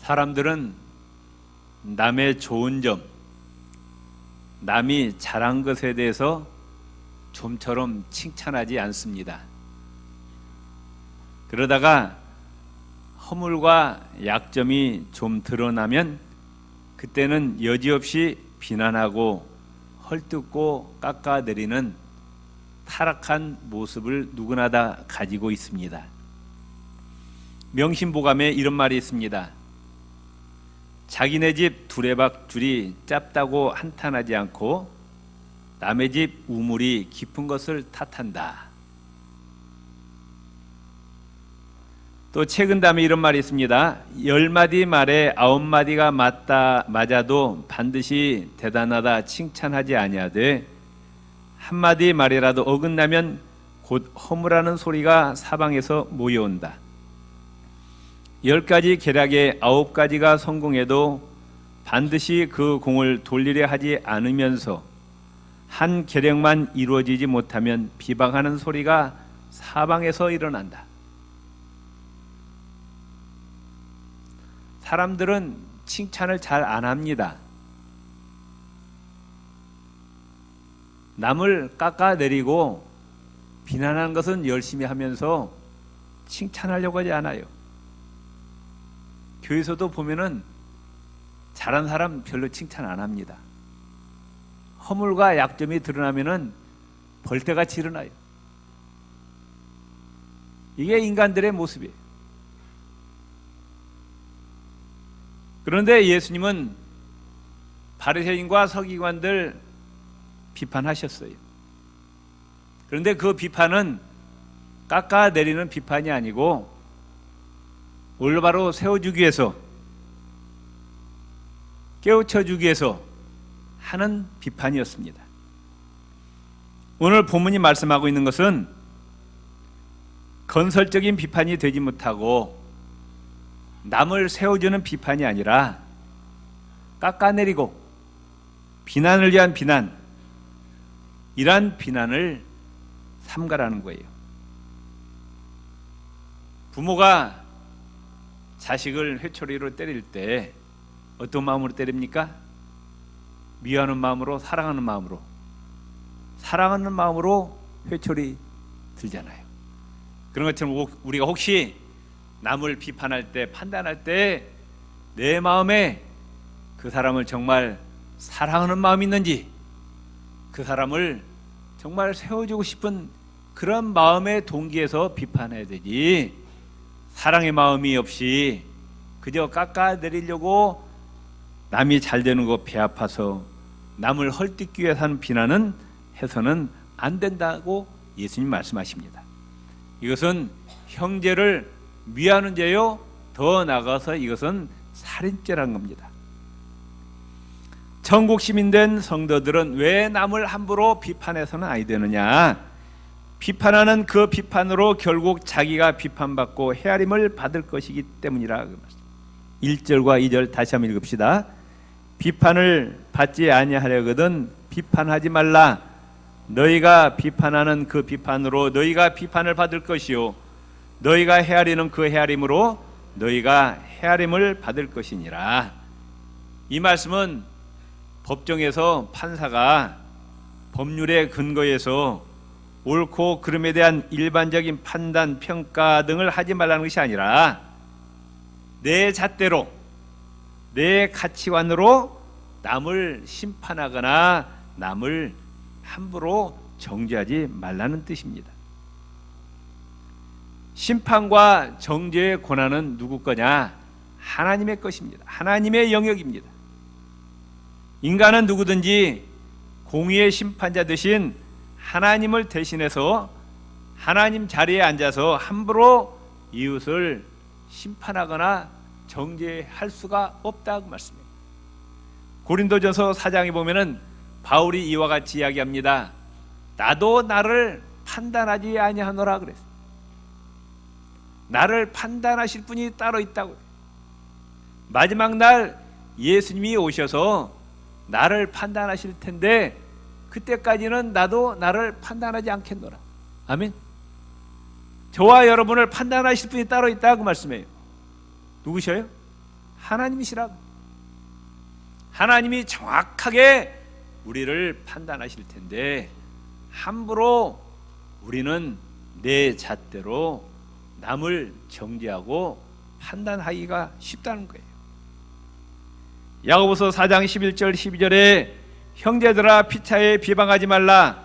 사람들은 남의 좋은 점, 남이 잘한 것에 대해서 좀처럼 칭찬하지 않습니다. 그러다가 허물과 약점이 좀 드러나면 그때는 여지없이 비난하고 헐뜯고 깎아내리는 타락한 모습을 누구나 다 가지고 있습니다. 명심보감에 이런 말이 있습니다. 자기네 집 두레박줄이 짧다고 한탄하지 않고 남의 집 우물이 깊은 것을 탓한다. 또 책은 다음에 이런 말이 있습니다. 10마디 말에 9마디가 맞아도 반드시 대단하다 칭찬하지 아니하되 한마디 말이라도 어긋나면 곧 허물하는 소리가 사방에서 모여온다. 10가지 계략에 9가지가 성공해도 반드시 그 공을 돌리려 하지 않으면서 한 계략만 이루어지지 못하면 비방하는 소리가 사방에서 일어난다. 사람들은 칭찬을 잘 안 합니다. 남을 깎아내리고 비난하는 것은 열심히 하면서 칭찬하려고 하지 않아요. 교회에서도 보면은 잘한 사람 별로 칭찬 안 합니다. 허물과 약점이 드러나면은 벌떼같이 일어나요. 이게 인간들의 모습이에요. 그런데 예수님은 바리새인과 서기관들 비판하셨어요. 그런데 그 비판은 깎아내리는 비판이 아니고 올바로 세워주기 위해서, 깨우쳐주기 위해서 하는 비판이었습니다. 오늘 본문이 말씀하고 있는 것은 건설적인 비판이 되지 못하고 남을 세워주는 비판이 아니라 깎아내리고 비난을 위한 비난, 이러한 비난을 삼가라는 거예요. 부모가 자식을 회초리로 때릴 때 어떤 마음으로 때립니까? 미워하는 마음으로, 사랑하는 마음으로. 사랑하는 마음으로 회초리 들잖아요. 그런 것처럼 우리가 혹시 남을 비판할 때, 판단할 때 내 마음에 그 사람을 정말 사랑하는 마음이 있는지, 그 사람을 정말 세워주고 싶은 그런 마음의 동기에서 비판해야 되지, 사랑의 마음이 없이 그저 깎아내리려고 남이 잘 되는 거 배 아파서 남을 헐뜯기 위해서 하는 비난은 해서는 안 된다고 예수님 말씀하십니다. 이것은 형제를 미워하는 죄요, 더 나아가서 이것은 살인죄라는 겁니다. 천국 시민된 성도들은 왜 남을 함부로 비판해서는 아니 되느냐? 비판하는 그 비판으로 결국 자기가 비판받고 헤아림을 받을 것이기 때문이라. 1절과 2절 다시 한번 읽읍시다. 비판을 받지 아니하려거든 비판하지 말라. 너희가 비판하는 그 비판으로 너희가 비판을 받을 것이요 너희가 헤아리는 그 헤아림으로 너희가 헤아림을 받을 것이니라. 이 말씀은 법정에서 판사가 법률의 근거에서 옳고 그름에 대한 일반적인 판단, 평가 등을 하지 말라는 것이 아니라 내 잣대로, 내 가치관으로 남을 심판하거나 남을 함부로 정죄하지 말라는 뜻입니다. 심판과 정죄의 권한은 누구 거냐? 하나님의 것입니다. 하나님의 영역입니다. 인간은 누구든지 공의의 심판자 대신 하나님을 대신해서 하나님 자리에 앉아서 함부로 이웃을 심판하거나 정죄할 수가 없다고 말씀해요. 고린도전서 4장에 보면은 바울이 이와 같이 이야기합니다. 나도 나를 판단하지 아니하노라 그랬어요. 나를 판단하실 분이 따로 있다고요. 마지막 날 예수님이 오셔서 나를 판단하실 텐데 그때까지는 나도 나를 판단하지 않겠노라. 아멘. 저와 여러분을 판단하실 분이 따로 있다고 말씀해요. 누구셔요? 하나님이시라. 하나님이 정확하게 우리를 판단하실 텐데 함부로 우리는 내 잣대로 남을 정죄하고 판단하기가 쉽다는 거예요. 야고보서 4장 11절 12절에 형제들아 피차에 비방하지 말라.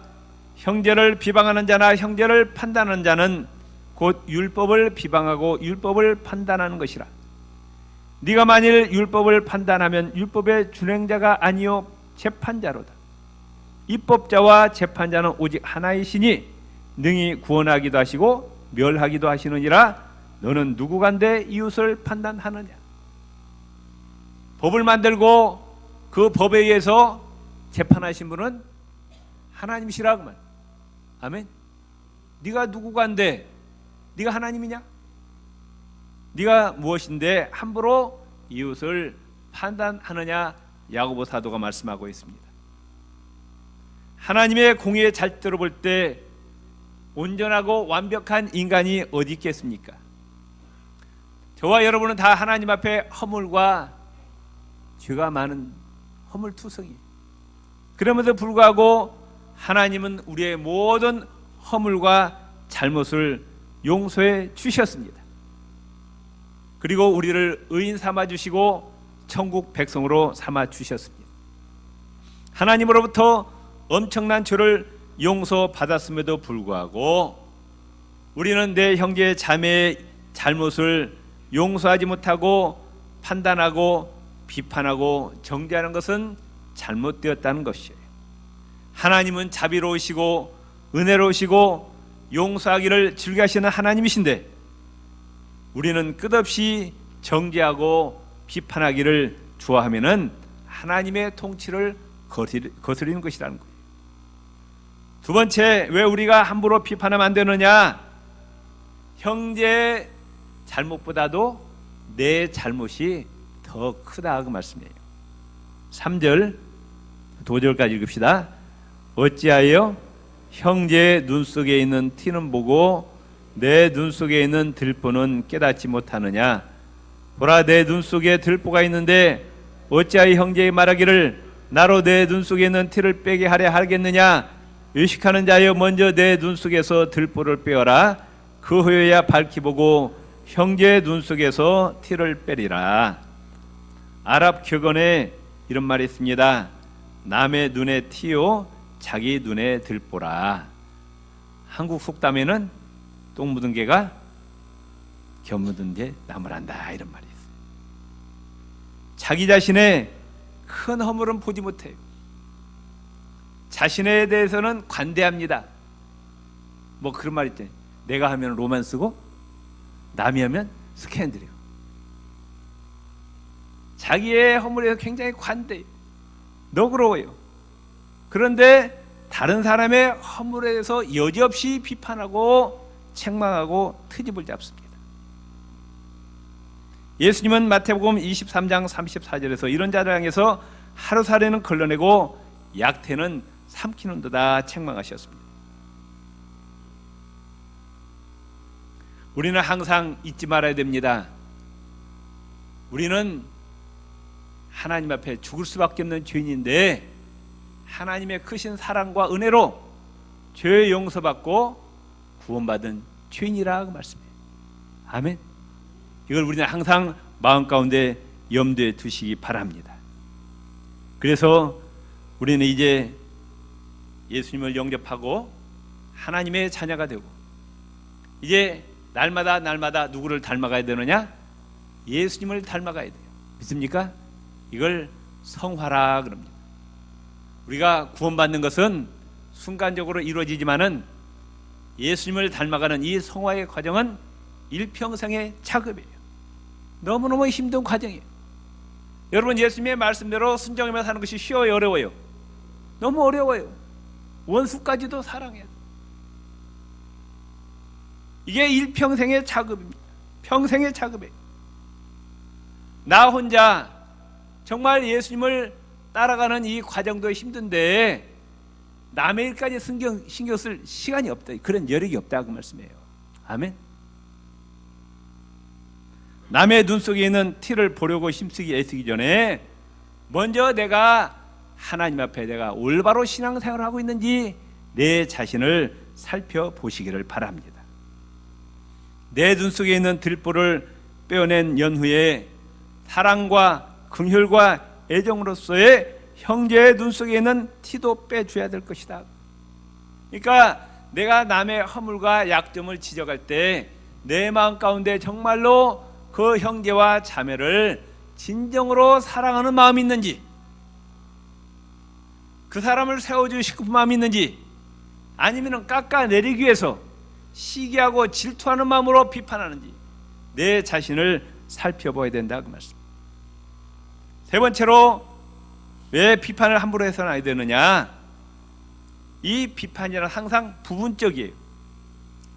형제를 비방하는 자나 형제를 판단하는 자는 곧 율법을 비방하고 율법을 판단하는 것이라. 네가 만일 율법을 판단하면 율법의 준행자가 아니요 재판자로다. 입법자와 재판자는 오직 하나이시니 능히 구원하기도 하시고 멸하기도 하시느니라. 너는 누구간데 이웃을 판단하느냐. 법을 만들고 그 법에 의해서 재판하신 분은 하나님이시라고 말. 아멘. 네가 누구간데 네가 하나님이냐? 네가 무엇인데 함부로 이웃을 판단하느냐? 야고보 사도가 말씀하고 있습니다. 하나님의 공의의 잣대로 볼 때 온전하고 완벽한 인간이 어디 있겠습니까? 저와 여러분은 다 하나님 앞에 허물과 죄가 많은 허물투성이. 그럼에도 불구하고 하나님은 우리의 모든 허물과 잘못을 용서해 주셨습니다. 그리고 우리를 의인 삼아 주시고 천국 백성으로 삼아 주셨습니다. 하나님으로부터 엄청난 죄를 용서받았음에도 불구하고 우리는 내 형제 자매의 잘못을 용서하지 못하고 판단하고 비판하고 정죄하는 것은 잘못되었다는 것이에요. 하나님은 자비로우시고 은혜로우시고 용서하기를 즐겨하시는 하나님이신데 우리는 끝없이 정죄하고 비판하기를 좋아하면은 하나님의 통치를 거스리는 것이라는 거예요. 두 번째, 왜 우리가 함부로 비판하면 안 되느냐? 형제의 잘못보다도 내 잘못이 더 크다 그 말씀이에요. 3절 도절까지 읽읍시다. 어찌하여 형제의 눈 속에 있는 티는 보고 내 눈 속에 있는 들보는 깨닫지 못하느냐? 보라, 내 눈 속에 들보가 있는데 어찌하여 형제의 말하기를 나로 내 눈 속에 있는 티를 빼게 하려 하겠느냐? 의식하는 자여 먼저 내 눈 속에서 들보를 빼어라. 그 후에야 밝히 보고 형제의 눈 속에서 티를 빼리라. 아랍 격언에 이런 말이 있습니다. 남의 눈에 티요 자기 눈에 들보라. 한국 속담에는 똥 묻은 개가 겨 묻은 게 나무란다 이런 말이 있어요. 자기 자신의 큰 허물은 보지 못해요. 자신에 대해서는 관대합니다. 뭐 그런 말 있잖아요. 내가 하면 로맨스고 남이 하면 스캔들이에요. 자기의 허물에 굉장히 관대해요. 너그러워요. 그런데 다른 사람의 허물에 대해서 여지없이 비판하고 책망하고 트집을 잡습니다. 예수님은 마태복음 23장 34절에서 이런 자를 향해서 하루살이는 걸러내고 약태는 삼키는도다 책망하셨습니다. 우리는 항상 잊지 말아야 됩니다. 우리는 하나님 앞에 죽을 수밖에 없는 죄인인데 하나님의 크신 사랑과 은혜로 죄 용서받고 구원받은 죄인이라고 말씀해요. 아멘. 이걸 우리는 항상 마음 가운데 염두에 두시기 바랍니다. 그래서 우리는 이제 예수님을 영접하고 하나님의 자녀가 되고 이제 날마다 누구를 닮아가야 되느냐? 예수님을 닮아가야 돼요. 믿습니까? 이걸 성화라 그럽니다. 우리가 구원받는 것은 순간적으로 이루어지지만은 예수님을 닮아가는 이 성화의 과정은 일평생의 작업이에요. 너무너무 힘든 과정이에요. 여러분, 예수님의 말씀대로 순종하며 사는 것이 쉬워요, 어려워요? 너무 어려워요. 원수까지도 사랑해야 돼요. 이게 일평생의 작업입니다. 평생의 작업이에요. 나 혼자 정말 예수님을 따라가는 이 과정도 힘든데 남의 일까지 신경 쓸 시간이 없다. 그런 여력이 없다 그 말씀이에요. 아멘. 남의 눈 속에 있는 티를 보려고 힘쓰기 애쓰기 전에 먼저 내가 하나님 앞에 내가 올바로 신앙생활을 하고 있는지 내 자신을 살펴보시기를 바랍니다. 내 눈 속에 있는 들보를 빼어낸 연후에 사랑과 긍휼과 애정으로서의 형제의 눈 속에 있는 티도 빼줘야 될 것이다. 그러니까 내가 남의 허물과 약점을 지적할 때 내 마음 가운데 정말로 그 형제와 자매를 진정으로 사랑하는 마음이 있는지, 그 사람을 세워주고 싶은 마음이 있는지, 아니면 깎아내리기 위해서 시기하고 질투하는 마음으로 비판하는지 내 자신을 살펴봐야 된다 그 말씀. 세 번째로 왜 비판을 함부로 해서는 안 되느냐? 이 비판이란 항상 부분적이에요.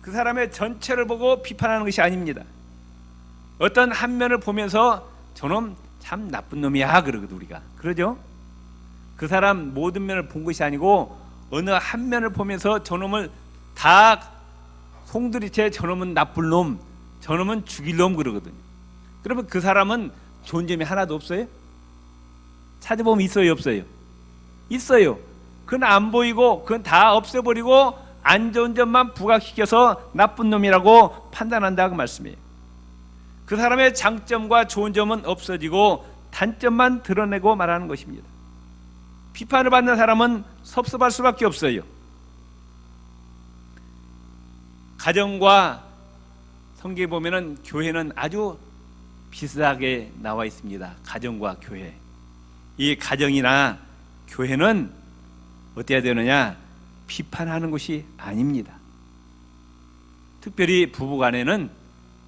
그 사람의 전체를 보고 비판하는 것이 아닙니다. 어떤 한 면을 보면서 저놈 참 나쁜 놈이야 그러거든 우리가. 그러죠? 그 사람 모든 면을 본 것이 아니고 어느 한 면을 보면서 저놈을 다 송두리째 저놈은 나쁜 놈, 저놈은 죽일 놈 그러거든요. 그러면 그 사람은 좋은 점이 하나도 없어요? 찾아보면 있어요 없어요? 있어요. 그건 안 보이고 그건 다 없애버리고 안 좋은 점만 부각시켜서 나쁜 놈이라고 판단한다 그 말씀이에요. 그 사람의 장점과 좋은 점은 없어지고 단점만 드러내고 말하는 것입니다. 비판을 받는 사람은 섭섭할 수밖에 없어요. 가정과 성경에 보면은 교회는 아주 비슷하게 나와 있습니다. 가정과 교회. 이 가정이나 교회는 어때야 되느냐? 비판하는 것이 아닙니다. 특별히 부부간에는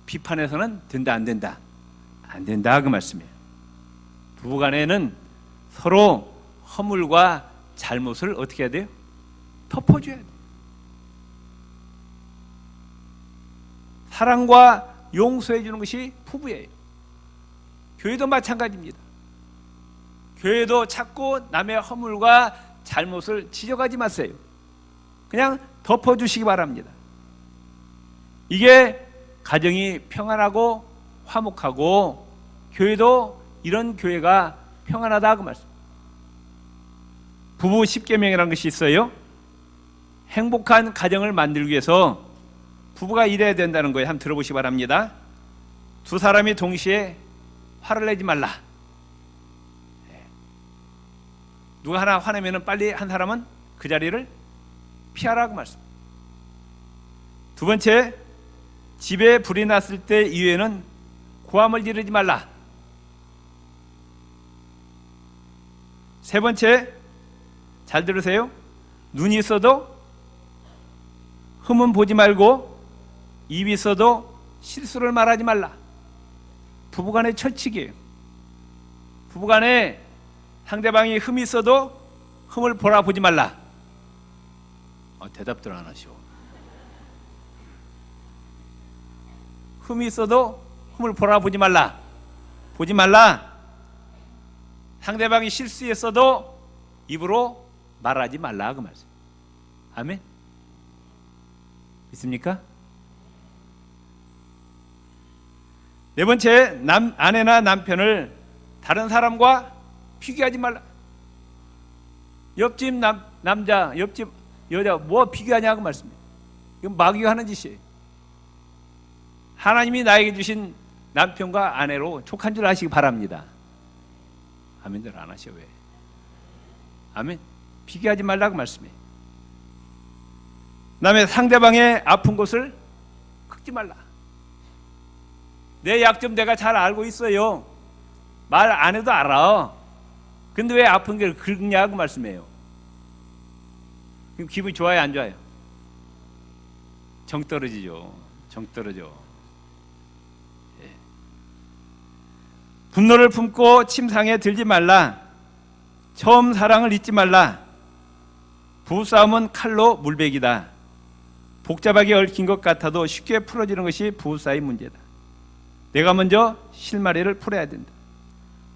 비판해서는 된다 안 된다? 안 된다 그 말씀이에요. 부부간에는 서로 허물과 잘못을 어떻게 해야 돼요? 덮어줘야 돼요. 사랑과 용서해 주는 것이 부부예요. 교회도 마찬가지입니다. 교회도 자꾸 남의 허물과 잘못을 지적하지 마세요. 그냥 덮어주시기 바랍니다. 이게 가정이 평안하고 화목하고 교회도 이런 교회가 평안하다 그 말씀. 부부 10계명이라는 것이 있어요. 행복한 가정을 만들기 위해서 부부가 이래야 된다는 거예요. 한번 들어보시기 바랍니다. 두 사람이 동시에 화를 내지 말라. 누가 하나 화내면 빨리 한 사람은 그 자리를 피하라고 말씀. 두 번째, 집에 불이 났을 때 이후에는 고함을 지르지 말라. 세 번째, 잘 들으세요. 눈이 있어도 흠은 보지 말고 입이 있어도 실수를 말하지 말라. 부부간의 철칙이에요. 부부간에 상대방이 흠이 있어도 흠을 보지 말라. 대답들 안 하시오. 흠이 있어도 흠을 보지 말라. 보지 말라. 상대방이 실수했어도 입으로 말하지 말라 그 말씀. 아멘. 있습니까? 네 번째, 아내나 남편을 다른 사람과 비교하지 말라. 옆집 남자, 옆집 여자 뭐 비교하냐고 말씀이에요. 이건 마귀하는 짓이에요. 하나님이 나에게 주신 남편과 아내로 족한 줄 아시기 바랍니다. 아멘들 안 하셔 왜? 아멘. 비교하지 말라고 말씀해요. 그다음에 상대방의 아픈 곳을 긁지 말라. 내 약점 내가 잘 알고 있어요. 말 안 해도 알아. 근데 왜 아픈 걸 긁냐고 말씀해요. 그럼 기분이 좋아요 안 좋아요? 정 떨어지죠. 정 떨어져. 예. 분노를 품고 침상에 들지 말라. 처음 사랑을 잊지 말라. 부부싸움은 칼로 물베기다. 복잡하게 얽힌 것 같아도 쉽게 풀어지는 것이 부부 사이 문제다. 내가 먼저 실마리를 풀어야 된다.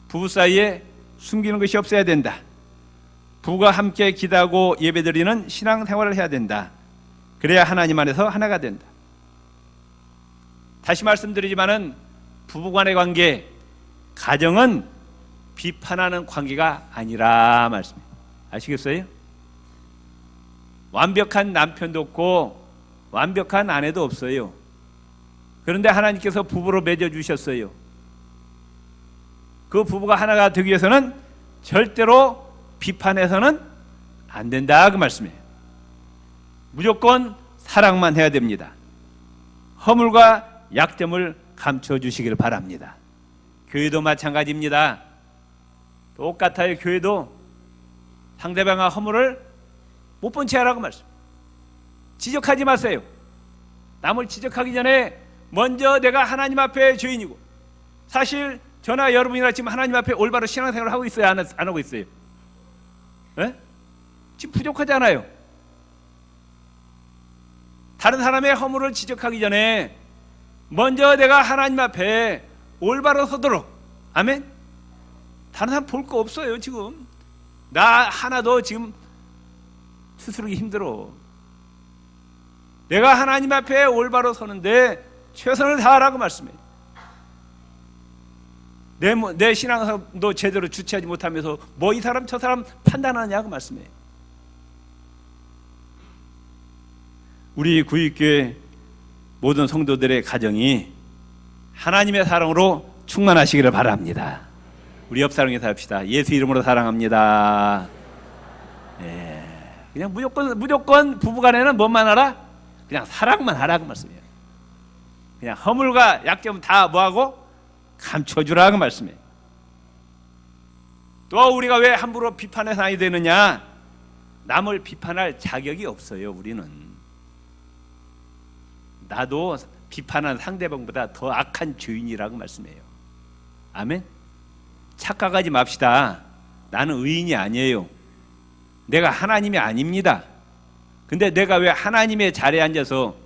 부부 사이에 숨기는 것이 없어야 된다. 부부가 함께 기도하고 예배드리는 신앙생활을 해야 된다. 그래야 하나님 안에서 하나가 된다. 다시 말씀드리지만은 부부간의 관계, 가정은 비판하는 관계가 아니라 말씀입니다. 아시겠어요? 완벽한 남편도 없고 완벽한 아내도 없어요. 그런데 하나님께서 부부로 맺어주셨어요. 그 부부가 하나가 되기 위해서는 절대로 비판해서는 안 된다, 그 말씀이에요. 무조건 사랑만 해야 됩니다. 허물과 약점을 감춰주시길 바랍니다. 교회도 마찬가지입니다. 똑같아요. 교회도 상대방의 허물을 못 본 채 하라고 말씀. 지적하지 마세요. 남을 지적하기 전에 먼저 내가 하나님 앞에 죄인이고, 사실 저나 여러분이나 지금 하나님 앞에 올바로 신앙생활을 하고 있어요? 안 하고 있어요? 네? 지금 부족하잖아요. 다른 사람의 허물을 지적하기 전에 먼저 내가 하나님 앞에 올바로 서도록. 아멘? 다른 사람 볼 거 없어요. 지금 나 하나도 지금 스스로 힘들어. 내가 하나님 앞에 올바로 서는데 최선을 다하라고 말씀해요. 내 신앙도 제대로 주체하지 못하면서 뭐 이 사람 저 사람 판단하냐고 말씀해요. 우리 구익교회 모든 성도들의 가정이 하나님의 사랑으로 충만하시기를 바랍니다. 우리 옆 사랑에 합시다. 예수 이름으로 사랑합니다. 그냥 무조건 부부간에는 뭐만 하라? 그냥 사랑만 하라고 말씀해요. 그냥 허물과 약점 다 뭐하고? 감춰주라고 말씀해요. 또 우리가 왜 함부로 비판해서 아니 되느냐? 남을 비판할 자격이 없어요. 우리는. 나도 비판한 상대방보다 더 악한 죄인이라고 말씀해요. 아멘? 착각하지 맙시다. 나는 의인이 아니에요. 내가 하나님이 아닙니다. 근데 내가 왜 하나님의 자리에 앉아서,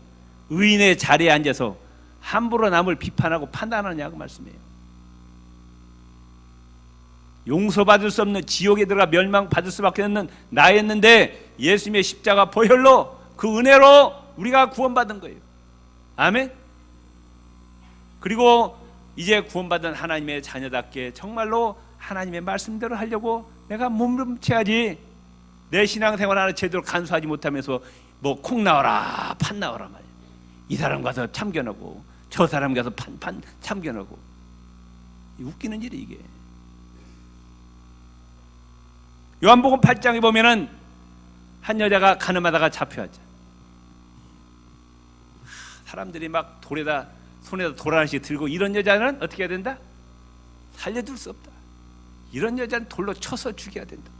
의인의 자리에 앉아서 함부로 남을 비판하고 판단하냐고 말씀해요. 용서받을 수 없는 지옥에 들어가 멸망받을 수밖에 없는 나였는데 예수님의 십자가 보혈로, 그 은혜로 우리가 구원받은 거예요. 아멘? 그리고 이제 구원받은 하나님의 자녀답게 정말로 하나님의 말씀대로 하려고 내가 몸부림쳐야지. 내 신앙생활 하나 제대로 간수하지 못하면서 뭐 콩 나와라 판 나와라 말이야. 이 사람 가서 참견하고 저 사람 가서 판 참견하고. 웃기는 일이 이게. 요한복음 8장에 보면은 한 여자가 가늠하다가 잡혀왔죠. 사람들이 막 손에다 돌 하나씩 들고, 이런 여자는 어떻게 해야 된다? 살려둘 수 없다. 이런 여자는 돌로 쳐서 죽여야 된다.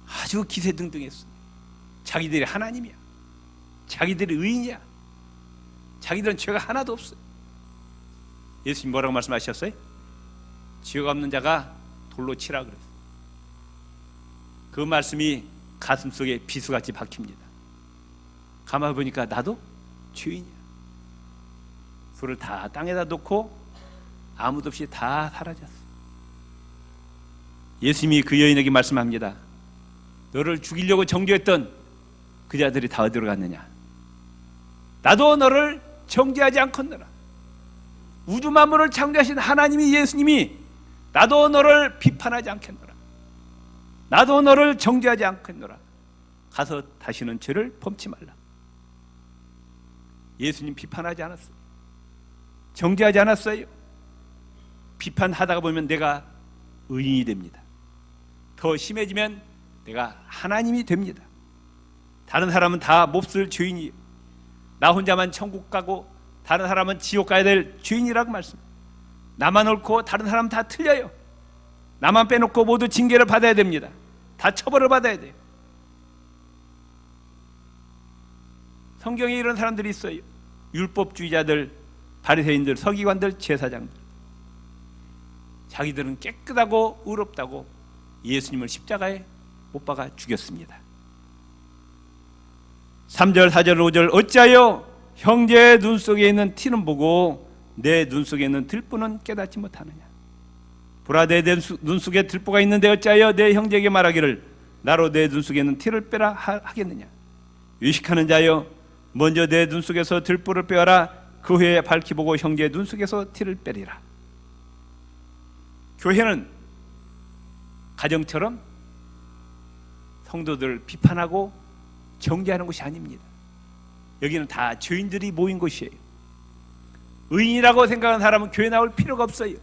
아주 기세등등했어. 자기들이 하나님이야. 자기들이 의인이야. 자기들은 죄가 하나도 없어요. 예수님 뭐라고 말씀하셨어요? 죄가 없는 자가 돌로 치라 그랬어요. 그 말씀이 가슴속에 비수같이 박힙니다. 가만히 보니까 나도 죄인이야. 손을 다 땅에다 놓고 아무도 없이 다 사라졌어. 예수님이 그 여인에게 말씀합니다. 너를 죽이려고 정죄했던 그 자들이 다 어디로 갔느냐? 나도 너를 정죄하지 않겠노라. 우주 만물을 창조하신 하나님이, 예수님이 나도 너를 비판하지 않겠노라. 나도 너를 정죄하지 않겠노라. 가서 다시는 죄를 범치 말라. 예수님 비판하지 않았어요. 정죄하지 않았어요. 비판하다가 보면 내가 의인이 됩니다. 더 심해지면 내가 하나님이 됩니다. 다른 사람은 다 몹쓸 죄인이에요. 나 혼자만 천국 가고 다른 사람은 지옥 가야 될 죄인이라고 말씀. 나만 옳고 다른 사람은 다 틀려요. 나만 빼놓고 모두 징계를 받아야 됩니다. 다 처벌을 받아야 돼요. 성경에 이런 사람들이 있어요. 율법주의자들, 바리새인들, 서기관들, 제사장들. 자기들은 깨끗하고 의롭다고 예수님을 십자가에 못 박아 죽였습니다. 3절, 4절, 5절. 어찌하여 형제의 눈 속에 있는 티는 보고 내 눈 속에 있는 들보는 깨닫지 못하느냐? 보라, 내 눈 속에 들보가 있는데 어찌하여 내 형제에게 말하기를 나로 내 눈 속에 있는 티를 빼라 하겠느냐? 의식하는 자여, 먼저 내 눈 속에서 들보를 빼어라. 그 후에 밝히 보고 형제의 눈 속에서 티를 빼리라. 교회는 가정처럼 성도들을 비판하고 정죄하는 곳이 아닙니다. 여기는 다 죄인들이 모인 곳이에요. 의인이라고 생각하는 사람은 교회 나올 필요가 없어요.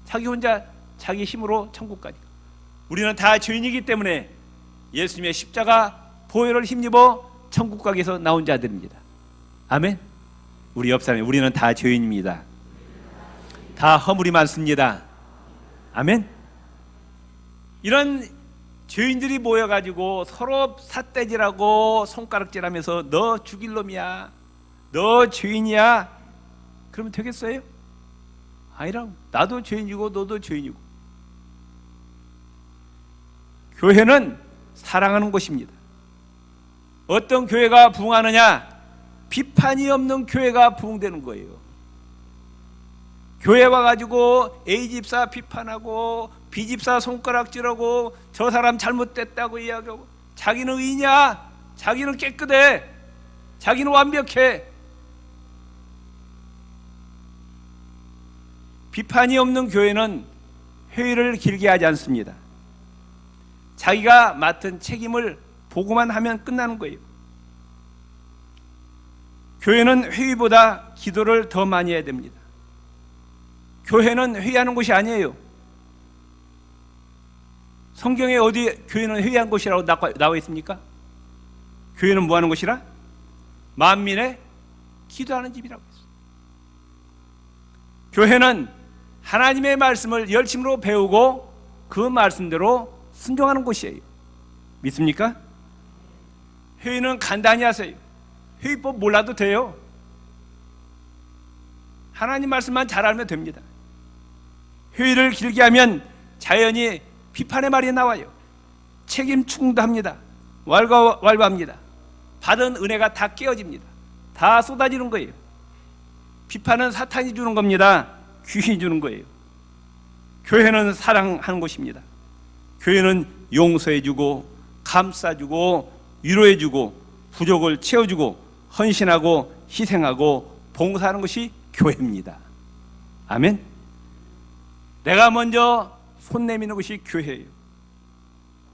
자기 혼자 자기 힘으로 천국 가니까. 우리는 다 죄인이기 때문에 예수님의 십자가 보혈을 힘입어 천국 가기 위해서 나온 자들입니다. 아멘. 우리 옆 사람이 우리는 다 죄인입니다. 다 허물이 많습니다. 아멘. 이런 죄인들이 모여가지고 서로 삿대질하고 손가락질하면서 너 죽일 놈이야, 너 죄인이야, 그러면 되겠어요? 아니라고. 나도 죄인이고 너도 죄인이고. 교회는 사랑하는 곳입니다. 어떤 교회가 부흥하느냐? 비판이 없는 교회가 부흥되는 거예요. 교회 와가지고 A집사 비판하고 B집사 손가락질하고 저 사람 잘못됐다고 이야기하고 자기는 의냐? 자기는 깨끗해, 자기는 완벽해. 비판이 없는 교회는 회의를 길게 하지 않습니다. 자기가 맡은 책임을 보고만 하면 끝나는 거예요. 교회는 회의보다 기도를 더 많이 해야 됩니다. 교회는 회의하는 곳이 아니에요. 성경에 어디 교회는 회의한 곳이라고 나와 있습니까? 교회는 뭐 하는 곳이라? 만민의 기도하는 집이라고 했어요. 교회는 하나님의 말씀을 열심으로 배우고 그 말씀대로 순종하는 곳이에요. 믿습니까? 회의는 간단히 하세요. 회의법 몰라도 돼요. 하나님 말씀만 잘 알면 됩니다. 회의를 길게 하면 자연히 비판의 말이 나와요. 책임 추궁도 합니다. 왈가왈부합니다. 받은 은혜가 다 깨어집니다. 다 쏟아지는 거예요. 비판은 사탄이 주는 겁니다. 귀신이 주는 거예요. 교회는 사랑하는 곳입니다. 교회는 용서해주고 감싸주고 위로해주고 부족을 채워주고 헌신하고 희생하고 봉사하는 것이 교회입니다. 아멘. 내가 먼저 손 내미는 것이 교회예요.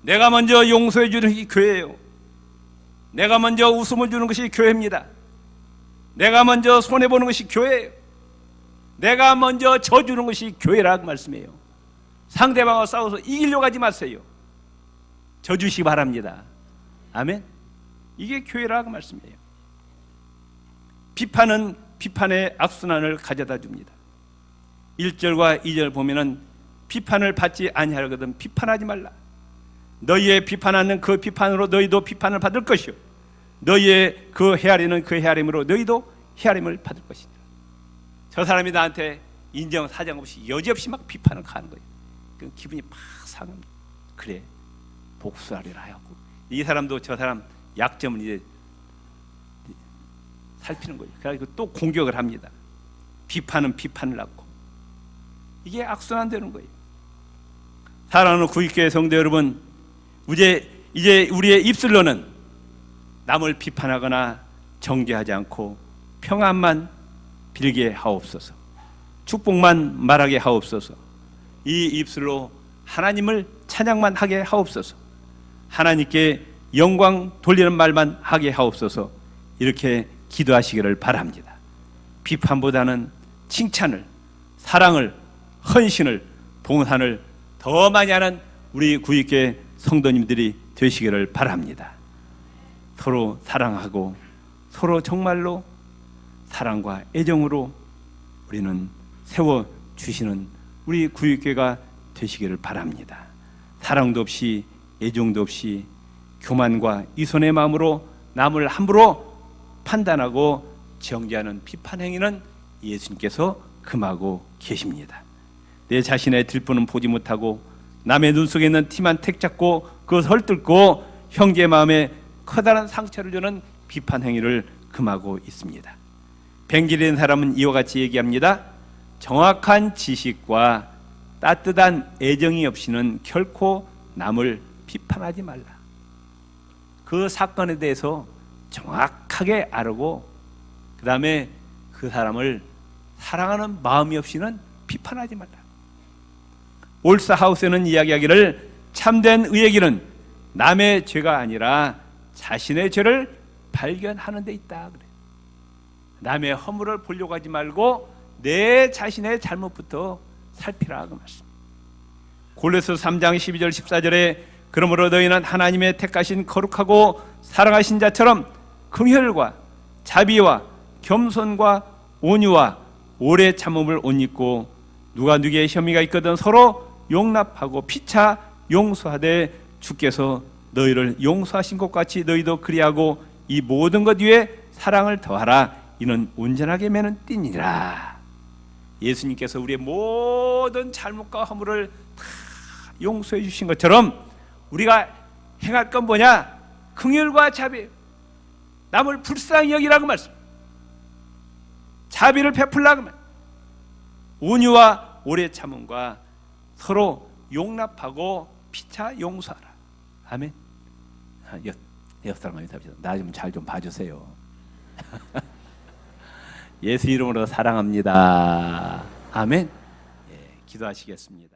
내가 먼저 용서해 주는 것이 교회예요. 내가 먼저 웃음을 주는 것이 교회입니다. 내가 먼저 손해보는 것이 교회예요. 내가 먼저 져주는 것이 교회라고 말씀해요. 상대방과 싸워서 이기려고 하지 마세요. 져주시기 바랍니다. 아멘. 이게 교회라고 말씀해요. 비판은 비판의 악순환을 가져다 줍니다. 1절과 2절 보면은 비판을 받지 아니하거든 비판하지 말라. 너희의 비판하는 그 비판으로 너희도 비판을 받을 것이요 너희의 그 헤아리는 그 헤아림으로 너희도 헤아림을 받을 것이다. 저 사람이 나한테 인정 사정 없이 여지없이 막 비판을 가는 거예요. 그 기분이 팍 상합니다. 그래 복수하리라 하고 이 사람도 저 사람 약점을 이제 살피는 거예요. 그래가지고 또 공격을 합니다. 비판은 비판을 낳고 이게 악순환되는 거예요. 사랑하는 구익교회 성도 여러분, 이제 우리의 입술로는 남을 비판하거나 정죄하지 않고 평안만 빌게 하옵소서. 축복만 말하게 하옵소서. 이 입술로 하나님을 찬양만 하게 하옵소서. 하나님께 영광 돌리는 말만 하게 하옵소서. 이렇게 기도하시기를 바랍니다. 비판보다는 칭찬을, 사랑을, 헌신을, 봉사를 더 많이 하는 우리 구익교회 성도님들이 되시기를 바랍니다. 서로 사랑하고 서로 정말로 사랑과 애정으로 우리는 세워주시는 우리 구익교회가 되시기를 바랍니다. 사랑도 없이 애정도 없이 교만과 이손의 마음으로 남을 함부로 판단하고 정죄하는 비판 행위는 예수님께서 금하고 계십니다. 내 자신의 들보는 보지 못하고 남의 눈 속에 있는 티만 택 잡고 그것을 헐뜯고 형제의 마음에 커다란 상처를 주는 비판 행위를 금하고 있습니다. 뱅질된 사람은 이와 같이 얘기합니다. 정확한 지식과 따뜻한 애정이 없이는 결코 남을 비판하지 말라. 그 사건에 대해서 정확하게 알고 다음에 그 사람을 사랑하는 마음이 없이는 비판하지 말라. 올사하우스는 이야기하기를 참된 의의 길은 남의 죄가 아니라 자신의 죄를 발견하는 데 있다 그래. 남의 허물을 보려고 하지 말고 내 자신의 잘못부터 살피라 그 말씀. 골로새 3장 12절 14절에 그러므로 너희는 하나님의 택하신 거룩하고 사랑하신 자처럼 긍휼과 자비와 겸손과 온유와 오래 참음을 옷 입고 누가 누구의 혐의가 있거든 서로 용납하고 피차 용서하되 주께서 너희를 용서하신 것 같이 너희도 그리하고 이 모든 것 위에 사랑을 더하라. 이는 온전하게 매는 띠니라. 예수님께서 우리의 모든 잘못과 허물을 다 용서해 주신 것처럼 우리가 행할 건 뭐냐? 긍휼과 자비, 남을 불쌍히 여기라고 말씀, 자비를 베풀라고 말, 온유와 오래 참음과 서로 용납하고 피차 용서하라. 아멘. 옆 사람과 인사합시다. 나 좀 잘 좀 봐주세요. 예수 이름으로 사랑합니다. 아멘. 예, 기도하시겠습니다.